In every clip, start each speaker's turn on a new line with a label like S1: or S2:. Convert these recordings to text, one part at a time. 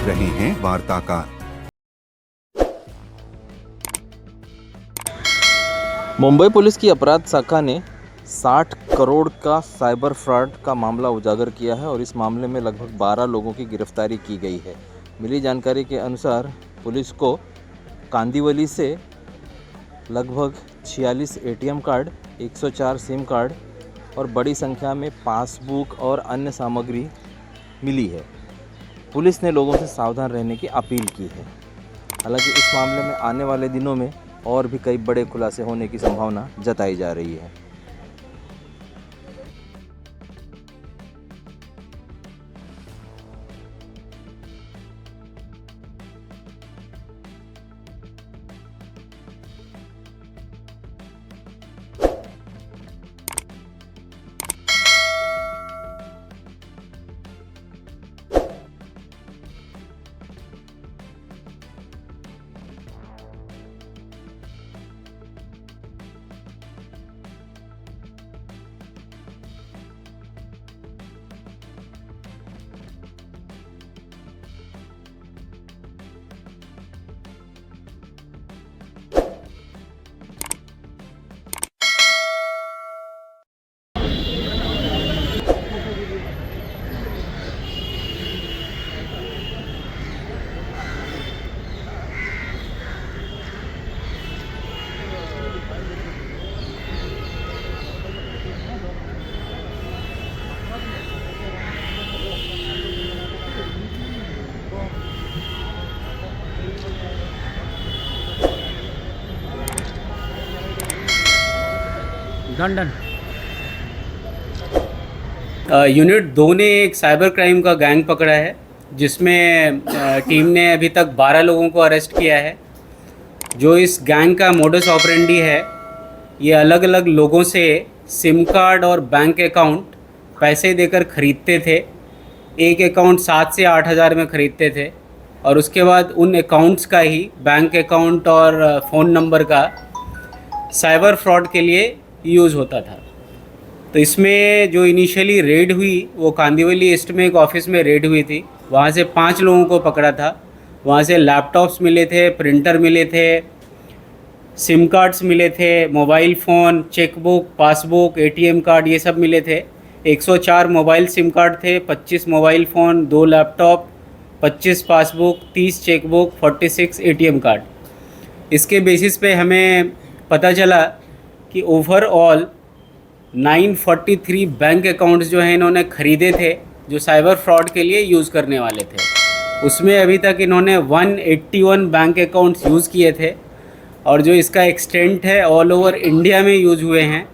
S1: देख रहे हैं वार्ताकार।
S2: मुंबई पुलिस की अपराध शाखा ने 60 करोड़ का साइबर फ्रॉड का मामला उजागर किया है और इस मामले में लगभग 12 लोगों की गिरफ्तारी की गई है। मिली जानकारी के अनुसार पुलिस को कांदिवली से लगभग 46 एटीएम कार्ड, 104 सिम कार्ड और बड़ी संख्या में पासबुक और अन्य सामग्री मिली है। पुलिस ने लोगों से सावधान रहने की अपील की है। हालांकि इस मामले में आने वाले दिनों में और भी कई बड़े खुलासे होने की संभावना जताई जा रही है।
S3: डन यूनिट 2 ने एक साइबर क्राइम का गैंग पकड़ा है, जिसमें टीम ने अभी तक 12 लोगों को अरेस्ट किया है। जो इस गैंग का मोडस ऑपरेंडी है, ये अलग अलग लोगों से सिम कार्ड और बैंक अकाउंट पैसे देकर ख़रीदते थे। एक अकाउंट 7 से 8 हज़ार में ख़रीदते थे और उसके बाद उन अकाउंट्स का ही, बैंक अकाउंट और फ़ोन नंबर का साइबर फ्रॉड के लिए यूज़ होता था। तो इसमें जो इनिशियली रेड हुई वो कांदिवली ईस्ट में एक ऑफिस में रेड हुई थी। वहाँ से 5 लोगों को पकड़ा था। वहाँ से लैपटॉप्स मिले थे, प्रिंटर मिले थे, सिम कार्ड्स मिले थे, mobile phone, chequebook, passbook, ATM card, ये सब मिले थे। 104 मोबाइल सिम कार्ड थे, 25 mobile phone, 2 laptop, 25 passbook, 30 chequebook, 46 ATM card. इसके बेसिस पे हमें पता चला कि ओवरऑल 943 बैंक अकाउंट्स जो हैं इन्होंने ख़रीदे थे, जो साइबर फ्रॉड के लिए यूज़ करने वाले थे। उसमें अभी तक इन्होंने 181 बैंक अकाउंट्स यूज़ किए थे और जो इसका एक्सटेंट है ऑल ओवर इंडिया में यूज़ हुए हैं।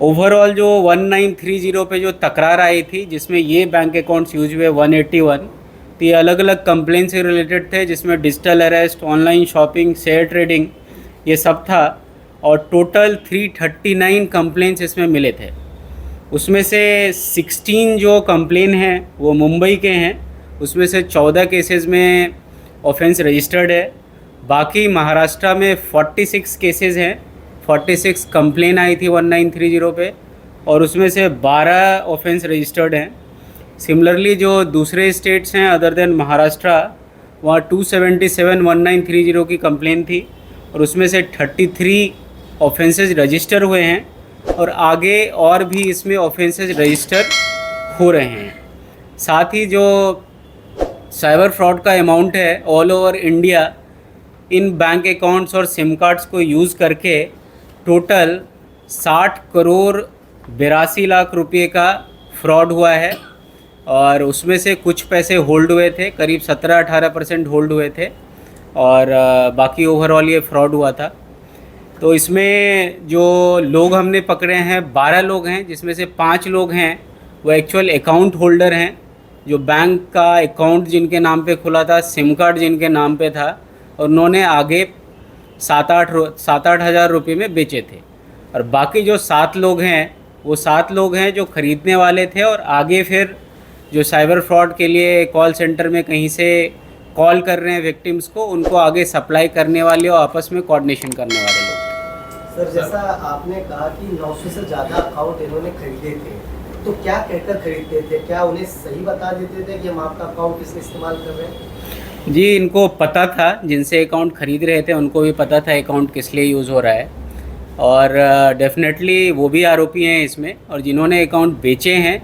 S3: ओवरऑल जो 1930 पे जो तकरार आई थी, जिसमें ये बैंक अकाउंट्स यूज हुए 181, तो ये अलग अलग कंप्लेन से रिलेटेड थे, जिसमें digital arrest, online shopping, share trading, ये सब था। और टोटल 339 कंप्लेंट्स इसमें मिले थे। उसमें से 16 जो कंप्लेन हैं वो मुंबई के हैं। उसमें से 14 केसेस में ऑफेंस रजिस्टर्ड है। बाकी महाराष्ट्र में 46 केसेस हैं। 46 कंप्लेन आई थी 1930 पे और उसमें से 12 ऑफेंस रजिस्टर्ड हैं। सिमिलरली जो दूसरे स्टेट्स हैं अदर देन महाराष्ट्र, वहाँ 277 1930 की कंप्लेन थी और उसमें से 33 ऑफेंसेस रजिस्टर हुए हैं और आगे और भी इसमें ऑफेंसेस रजिस्टर हो रहे हैं। साथ ही जो साइबर फ्रॉड का अमाउंट है ऑल ओवर इंडिया, इन बैंक अकाउंट्स और सिम कार्ड्स को यूज़ करके टोटल 60 करोड़ 82 लाख रुपए का फ्रॉड हुआ है और उसमें से कुछ पैसे होल्ड हुए थे, करीब 17-18% होल्ड हुए थे और बाकी ओवरऑल ये फ्रॉड हुआ था। तो इसमें जो लोग हमने पकड़े हैं 12 लोग हैं, जिसमें से 5 लोग हैं वो एक्चुअल अकाउंट होल्डर हैं, जो बैंक का अकाउंट जिनके नाम पे खुला था, सिम कार्ड जिनके नाम पे था और उन्होंने आगे 7-8 हज़ार रुपये में बेचे थे। और बाकी जो 7 लोग हैं वो 7 लोग हैं जो ख़रीदने वाले थे और आगे फिर जो साइबर फ्रॉड के लिए कॉल सेंटर में कहीं से कॉल कर रहे हैं विक्टिम्स को, उनको आगे सप्लाई करने वाले और आपस में कोऑर्डिनेशन करने वाले लोग।
S4: सर, जैसा आपने कहा कि 900 से ज़्यादा अकाउंट इन्होंने खरीदे थे,
S1: तो क्या कहकर खरीदते थे? क्या उन्हें सही बता देते थे कि हम आपका अकाउंट किसके इस्तेमाल कर रहे हैं?
S3: जी, इनको पता था, जिनसे अकाउंट ख़रीद रहे थे उनको भी पता था अकाउंट किस लिए यूज़ हो रहा है, और डेफिनेटली वो भी आरोपी हैं इसमें। और जिन्होंने अकाउंट बेचे हैं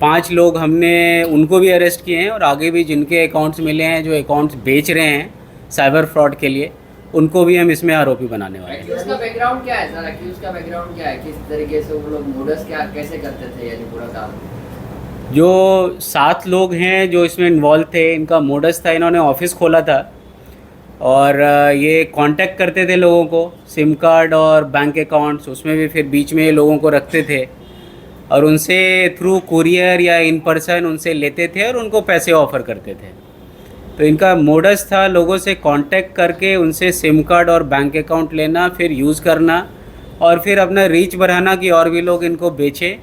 S3: 5 लोग, हमने उनको भी अरेस्ट किए हैं, और आगे भी जिनके अकाउंट्स मिले हैं जो अकाउंट्स बेच रहे हैं साइबर फ्रॉड के लिए, उनको भी हम इसमें आरोपी बनाने वाले हैं।
S4: उसका बैकग्राउंड क्या है सर? एक्यूज का बैकग्राउंड क्या है? किस तरीके से वो लोग मोडस क्या कैसे करते थे, यानी पूरा काम?
S3: जो 7 लोग हैं जो इसमें इन्वॉल्व थे, इनका मोडस था, इन्होंने ऑफिस खोला था और ये कांटेक्ट करते थे लोगों को, सिम कार्ड और बैंक अकाउंट्स, उसमें भी फिर बीच में ये लोगों को रखते थे और उनसे थ्रू कुरियर या इन पर्सन उनसे लेते थे और उनको पैसे ऑफ़र करते थे। तो इनका मोडस था लोगों से कांटेक्ट करके उनसे सिम कार्ड और बैंक अकाउंट लेना, फिर यूज़ करना और फिर अपना रीच बढ़ाना कि और भी लोग इनको बेचें।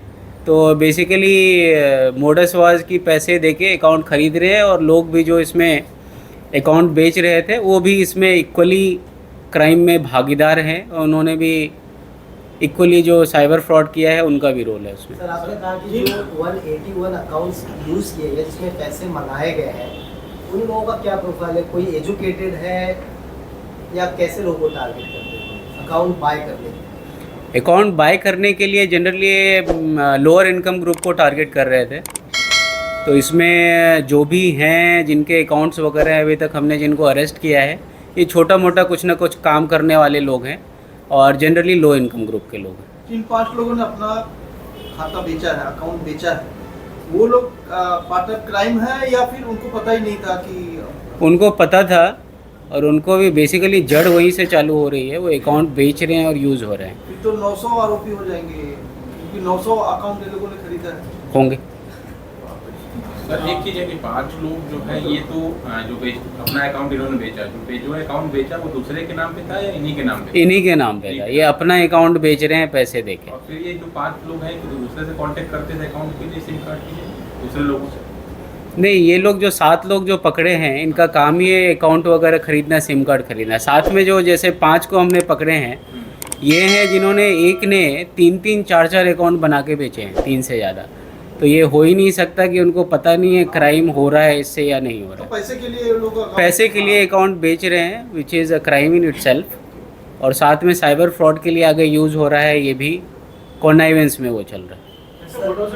S3: तो बेसिकली मोडस वाज की पैसे देके अकाउंट ख़रीद रहे हैं, और लोग भी जो इसमें अकाउंट बेच रहे थे वो भी इसमें इक्वली क्राइम में भागीदार हैं, और उन्होंने भी इक्वली जो साइबर फ्रॉड किया है उनका भी रोल है उसमें।
S1: सर, आपने कहा कि जो 181 अकाउंट्स यूज़ किए गए जिसमें पैसे मंगाए गए हैं, उन लोगों का क्या प्रोफाइल है? कोई एजुकेटेड है या कैसे लोगों को टारगेट करते हैं अकाउंट बाय करने के?
S3: अकाउंट बाय करने के लिए जनरली लोअर इनकम ग्रुप को टारगेट कर रहे थे। तो इसमें जो भी हैं जिनके अकाउंट्स वगैरह हैं, अभी तक हमने जिनको अरेस्ट किया है, ये छोटा मोटा कुछ ना कुछ काम करने वाले लोग हैं और जनरली लो इनकम ग्रुप के लोग हैं।
S5: जिन 5 लोगों ने अपना खाता बेचा है, अकाउंट बेचा है, वो लोग पार्टनर क्राइम है या फिर उनको पता ही नहीं था कि?
S3: उनको पता था और उनको भी बेसिकली जड़ वहीं से चालू हो रही है, वो अकाउंट बेच रहे हैं और यूज़ हो रहे हैं।
S5: फिर तो 900 आरोपी हो जाएंगे क्योंकि 900 अकाउंट ये लोगों ने खरीदा है।
S3: होंगे।
S6: सर, एक चीज़ है कि 5 लोग जो है ये तो जो अपना अकाउंट इन्होंने बेचा, जो अकाउंट बेचा वो दूसरे के नाम पे था या इन्हीं के नाम पे?
S3: इन्हीं के नाम पे था, ये अपना अकाउंट बेच रहे हैं पैसे देके।
S6: और फिर ये जो 5 लोग हैं तो दूसरे से कांटेक्ट करते थे अकाउंट के लिए, सिम कार्ड के लिए, दूसरे लोगों से?
S3: नहीं, ये लोग जो 7 लोग जो पकड़े हैं, इनका काम ही है अकाउंट वगैरह खरीदना, सिम कार्ड खरीदना। साथ में जो जैसे 5 को हमने पकड़े हैं, ये हैं जिन्होंने एक ने 3-3, 4-4 अकाउंट बना के बेचे हैं, 3 से ज़्यादा। तो ये हो ही नहीं सकता कि उनको पता नहीं है क्राइम हो रहा है इससे या नहीं हो रहा है।
S5: पैसे के लिए लोग
S3: पैसे के लिए अकाउंट बेच रहे हैं, which is a crime in itself, और साथ में साइबर फ्रॉड के लिए आगे यूज़ हो रहा है, ये भी कॉन्नाइवेंस में वो चल रहा है।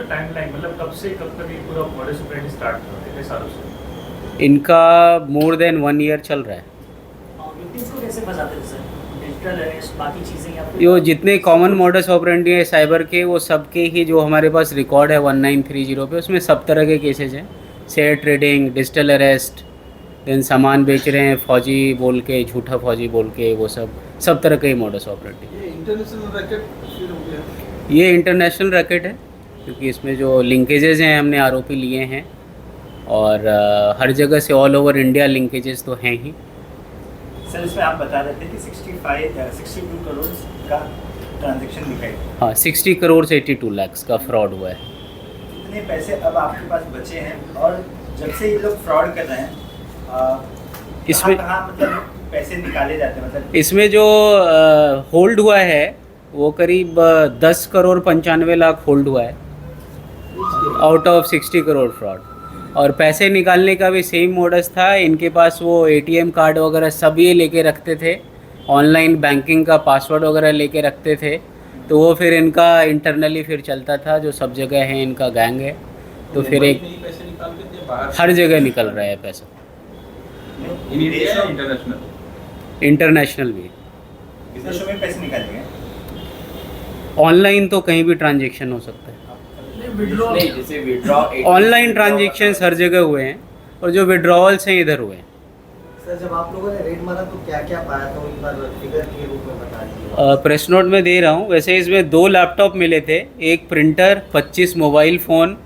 S7: टाइमलाइन मतलब कब से कब तक ये पूरा मॉडस ऑपरेंडी स्टार्ट हुआ, कितने सालों से?
S3: इनका मोर देन 1 ईयर चल रहा है।
S8: विक्टिम्स को कैसे फंसाते थे सर? डिजिटल अरेस्ट, बाकी चीज़ें या फिर
S3: यो जितने कॉमन मॉडस ऑपरेंडी है साइबर के, वो सबके ही जो हमारे पास रिकॉर्ड है 1930 पे, उसमें सब तरह के केसेस हैं। Share trading, digital arrest, then सामान बेच रहे हैं फौजी बोल के, झूठा फौजी बोल के, वो सब तरह के ही मॉडस ऑपरेंडी।
S5: ये इंटरनेशनल रैकेट फिर हो गया।
S3: ये इंटरनेशनल रैकेट है क्योंकि इसमें जो लिंकेजेस हैं हमने आरोपी लिए हैं, और हर जगह से ऑल ओवर इंडिया लिंकेजेस तो हैं ही।
S8: सर इसमें आप बता रहे थे कि 62 करोड़ का ट्रांजैक्शन दिखाई,
S3: हाँ, 60 करोड़ से 82 लाख का फ्रॉड हुआ है।
S8: कितने पैसे अब आपके पास बचे हैं? और जब से ये लोग फ्रॉड कर रहे हैं,
S3: इसमें
S8: कहाँ मतलब पैसे निकाले जाते हैं? मतलब
S3: इसमें जो होल्ड हुआ है वो करीब 10 करोड़ 95 लाख होल्ड हुआ है आउट ऑफ 60 करोड़ फ्रॉड। और पैसे निकालने का भी सेम मोडस था, इनके पास वो ATM कार्ड वगैरह सब ये लेके रखते थे, ऑनलाइन बैंकिंग का पासवर्ड वगैरह लेके रखते थे। तो वो फिर इनका इंटरनली फिर चलता था, जो सब जगह है इनका गैंग है। तो फिर एक
S6: पैसे निकालते थे बाहर,
S3: हर जगह निकल रहा है पैसा,
S6: इंडिया या इंटरनेशनल?
S3: इंटरनेशनल भी।
S8: विदेशों में पैसे निकाले गए?
S3: ऑनलाइन तो कहीं भी ट्रांजेक्शन हो सकता है,
S4: नहीं, जैसे विड्रॉ
S3: ऑनलाइन ट्रांजेक्शंस हर जगह हुए हैं, और जो विड्रॉवल्स हैं इधर हुए हैं।
S1: सर, जब आप लोगों ने रेड मारा तो क्या क्या पाया था, एक बार फिगर के रूप में बता दीजिए।
S3: प्रेस नोट में दे रहा हूँ। वैसे इसमें 2 लैपटॉप मिले थे, एक printer, 25 mobile phone,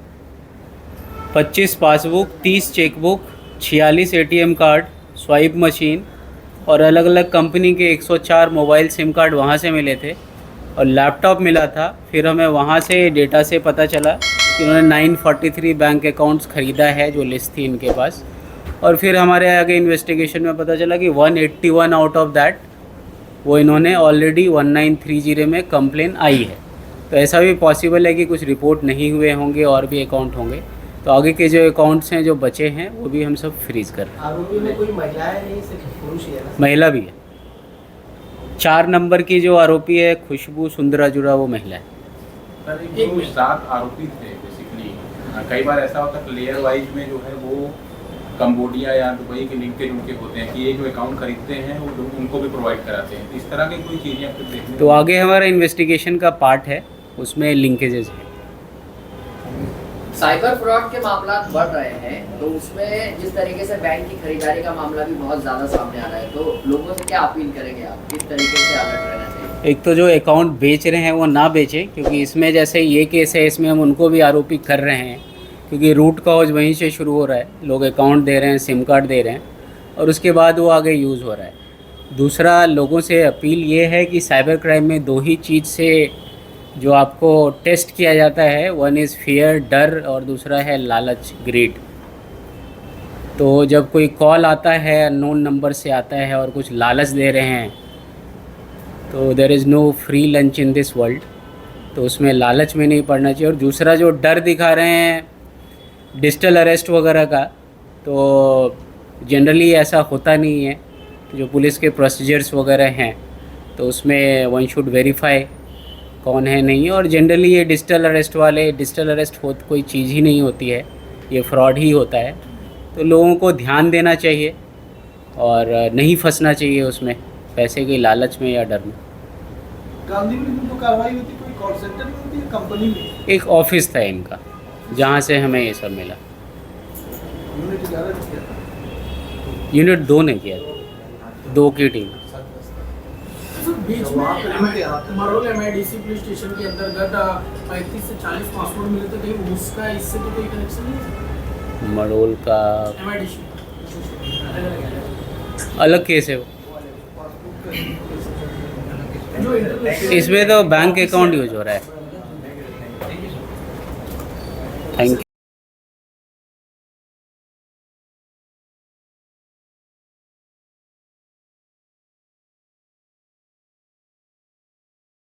S3: 25 passbook, 30 chequebook, 46 ATM card, swipe machine, और अलग अलग कंपनी के 104 मोबाइल सिम कार्ड वहाँ से मिले थे, और लैपटॉप मिला था। फिर हमें वहाँ से डेटा से पता चला कि उन्होंने 943 बैंक अकाउंट्स ख़रीदा है, जो लिस्ट थी इनके पास। और फिर हमारे आगे इन्वेस्टिगेशन में पता चला कि 181 आउट ऑफ दैट वो इन्होंने ऑलरेडी 1930 में कंप्लेन आई है। तो ऐसा भी पॉसिबल है कि कुछ रिपोर्ट नहीं हुए होंगे और भी अकाउंट होंगे। तो आगे के जो अकाउंट्स हैं जो बचे हैं वो भी हम सब फ्रीज़ कर रहे हैं।
S1: आरोपी में कोई महिलाएं नहीं, सिर्फ पुरुष ही है ना?
S3: महिला भी है। 4 नंबर की जो आरोपी है खुशबू सुंदराजुरा, वो महिला है।
S6: सर एक जो 7 आरोपी थे बेसिकली, कई बार ऐसा होता है लेयर वाइज में जो है वो कंबोडिया या दुबई के लिंकेज उनके होते हैं कि ये जो अकाउंट खरीदते हैं वो लोग उनको भी प्रोवाइड कराते हैं। इस तरह की कोई चीज़ें आपको देखने
S3: तो आगे हमारा इन्वेस्टिगेशन का पार्ट है, उसमें लिंकेजेस हैं।
S4: साइबर फ्रॉड के मामला बढ़ रहे हैं, तो उसमें जिस तरीके से बैंक की खरीदारी का मामला भी बहुत ज़्यादा सामने आ रहा है, तो लोगों से क्या अपील करेंगे आप, किस तरीके से अलर्ट रहना चाहिए?
S3: एक तो जो अकाउंट बेच रहे हैं वो ना बेचें, क्योंकि इसमें जैसे ये केस है इसमें हम उनको भी आरोपी कर रहे हैं, क्योंकि रूट कॉज वहीं से शुरू हो रहा है। लोग अकाउंट दे रहे हैं, सिम कार्ड दे रहे हैं और उसके बाद वो आगे यूज़ हो रहा है। दूसरा, लोगों से अपील ये है कि साइबर क्राइम में 2 ही चीज़ से जो आपको टेस्ट किया जाता है, वन इज़ फियर, डर, और दूसरा है लालच, ग्रीड। तो जब कोई कॉल आता है अननोन नंबर से आता है और कुछ लालच दे रहे हैं, तो there is no free lunch in this world, तो उसमें लालच में नहीं पड़ना चाहिए। और दूसरा जो डर दिखा रहे हैं डिजिटल अरेस्ट वगैरह का, तो जनरली ऐसा होता नहीं है। जो पुलिस के प्रोसीजर्स वगैरह हैं तो उसमें वन शुड वेरीफाई कौन है नहीं, और जनरली ये डिजिटल अरेस्ट हो कोई चीज़ ही नहीं होती है, ये फ्रॉड ही होता है। तो लोगों को ध्यान देना चाहिए और नहीं फंसना चाहिए उसमें पैसे की लालच में या डर में।
S5: गांधी में जो कार्रवाई होती है, कोई कॉल सेंटर में होती है, कंपनी में?
S3: एक ऑफिस था इनका जहाँ से हमें ये सब मिला।
S5: यूनिट 11 ने किया था।
S3: यूनिट 2 ने किया, 2 की टीम।
S9: बीच
S5: वहाँ पे लिंक है, यहाँ पे।
S9: में मरोल MIDC पुलिस स्टेशन के अंतर्गत 35 से 40 पासपोर्ट मिले थे, कहीं उसका इससे तो कोई कनेक्शन नहीं है?
S3: मरोल का
S9: MIDC
S3: अलग केस है वो,
S9: जो इंटरनेशनल
S3: इसमें तो बैंक अकाउंट यूज हो रहा है। Thank you.